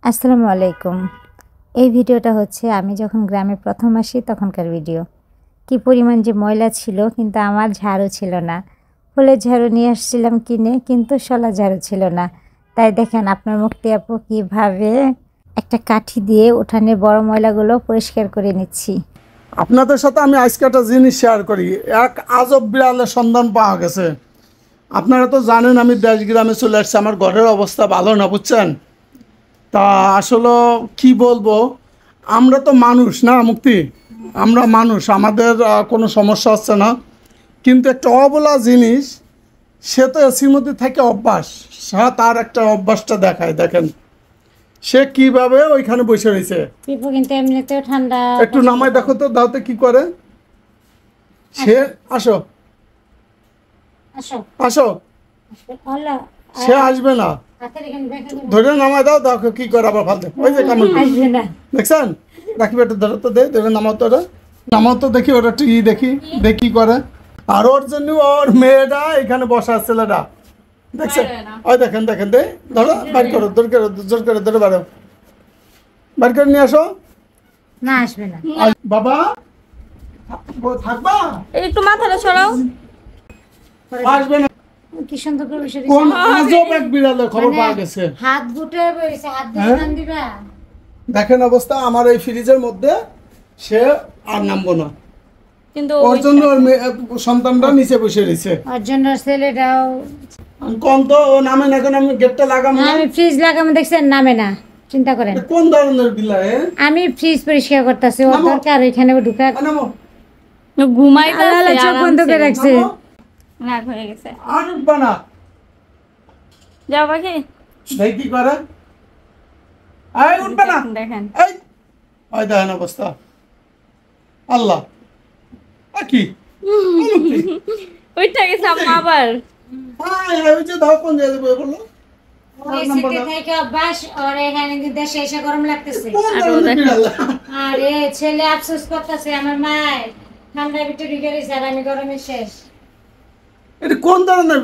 আসসালামু আলাইকুম। এই ভিডিওটা হচ্ছে আমি যখন গ্রামে প্রথম আসি তখনকার ভিডিও। কি পরিমাণ যে ময়লা ছিল, কিন্তু আমার ঝাড়ু ছিল না। ফুলের ঝাড়ু নিয়ে আসছিলাম কিনে, কিন্তু শলা ঝাড়ু ছিল না। তাই দেখেন আপনার মুক্তি আপু কীভাবে একটা কাঠি দিয়ে উঠানে বড় ময়লাগুলো পরিষ্কার করে নিচ্ছি। আপনাদের সাথে আমি আজকে একটা জিনিস শেয়ার করি। এক আজব বিড়ালের সন্ধান পাওয়া গেছে। আপনারা তো জানেন আমি দেশ গ্রামে চলে আসছি, আমার ঘরের অবস্থা ভালো না, বুঝছেন? তা আসলে কি বলবো, আমরা তো মানুষ না মুক্তি, আমরা মানুষ, আমাদের কোনো সমস্যা হচ্ছে না। কিন্তু একটা অবলা জিনিস, সে তো এসির মধ্যে থেকে অভ্যাস, তার একটা অভ্যাসটা দেখায়। দেখেন সে কিভাবে ওইখানে বসে রয়েছে। কিন্তু এমনিতেও ঠান্ডা, একটু নামাই দেখো তো, দাওতে কি করে সে। আসো আসো, সে আসবে না, ধরে নামাই দাও, দেখো কি করে আবার ফালতে। ওই যে কামড় দেখছেন, রাখি বেটা ধরো তো, ধরে নামাও তো, নামাও তো দেখি ওটা দেখি দেখি করে। আর ওর জন্য ওর মেয়েটা এখানে বসা ছেলেটা দেখছেন, ওই দেখেন দেখেন দে, ধরো বাইর করো, জোর করে ধরে বাড়ো, বাইর করে নিয়ে আসো। না আসবে না বাবা, থাকবা একটু মাথাটা সরাও। আসবে না। কি সুন্দর করে বসে কোন আজব এক বিড়ালের খবর পাওয়া গেছে। হাত গুটে বসে, হাত দিয়ে নাম দিবা। দেখেন অবস্থা আমার এই ফ্রিজের মধ্যে, সে আর নামবো না। কিন্তু ওর জন্য ওর সন্তানটা নিচে বসে রয়েছে। ওর জন্য ছেলেটাও কোন তো ও নামে না, এখন আমি গেটটা লাগাবো না। আমি ফ্রিজ লাগামে দেখছেন নামে না, চিন্তা করেন। কোন ধরনের বিলাই? আমি ফ্রিজ পরিষ্কার করতেছি, ওর দরকার ওইখানে ঢুকা। ঘুমাইতেছে, চোখ বন্ধ করে রাখছে। রাগ হয়ে গেছে। আর উঠবা না, যাও বাকি ভাই কি করে? আয় উঠবে না, দেখেন এই ওই দেখেন অবস্থা। আল্লাহ কি ওইটা গেছে আম্মা আবার। ওই যে দাও কোন জায়গায় বই বললো। সিটি থেকে অভ্যাস, ওর এখানে দেশে এসে গরম লাগতেছে। কোন ধরনের বিড়াল? আরে ছেলে আফসোস করতেছে, আমার মায়ের ঠান্ডার ভিতরে ঢুকে রয়েছে আর আমি গরমে শেষ। এটা কোন ধরনের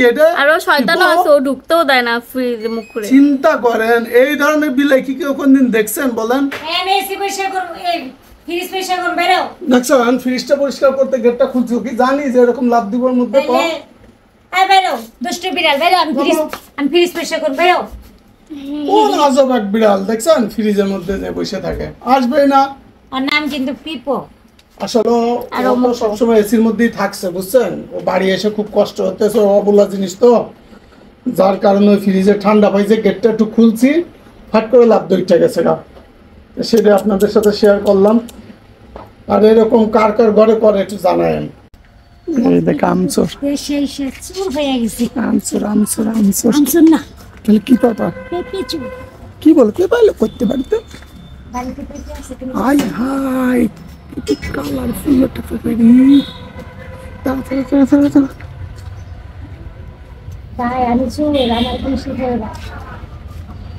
এটা? আরো শয়তান আছে, ও ঢুকতেও দেয় না ফ্রিজে মুখ করে। চিন্তা করেন, এই ধরনের বিলাই কি কেউ কোনদিন দেখছেন বলেন? আমি এসি পরিষ্কার করব, এই ফ্রিজ পরিষ্কার করব, বেরো। দেখছেন ফ্রিজটা পরিষ্কার করতে গেটটা খুলছো, কি জানি যে এরকম লাভ দিবর মধ্যে তো। আয় বেরো, দুষ্টু বিড়াল বেরো, আমি ফ্রিজ পরিষ্কার করব, বেরো। কোন আজব এক বিড়াল দেখছেন, ফ্রিজের মধ্যে যে বসে থাকে, আসবেই না। ওর নাম কিন্তু পিপো। আসলে ও সবসময় এসির মধ্যেই থাকছে, বুঝছেন? ও বাড়ি এসে খুব কষ্ট হতেছে, অবলা জিনিস তো, যার কারণে ফ্রিজে ঠান্ডা পাইছে, গেটটা একটু খুলছি, ফাট করে লাভ দইটা গেছে গা। সেটা আপনাদের সাথে শেয়ার করলাম। আর এরকম কার কার ঘরে করে একটু জানায়েন। এই দেখ আমচোর, সেই চুর হয়ে গেছে। আমচোর না, তাহলে কি পাবা? পেঁপে চুর। কি বলে পেপাইলে করতে পারতে? বাড়িতে পেঁপে আছে তুমি? হাই হাই, কি কালারফুল একটা পেপারি। তাড়াতাড়ি তাই আমি চুর, আমার কোনো শিখে না,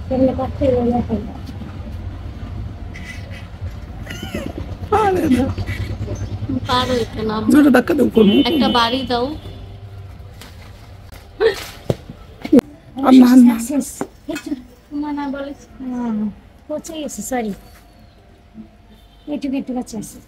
কেমনে করতে হবে। আরে না, পারো এটা না, জোরে ধাক্কা দাও কোন। একটা বাড়ি দাও। আর না না, মানা বলেছে পচে গেছে, সরি, একটু কাছে আছে।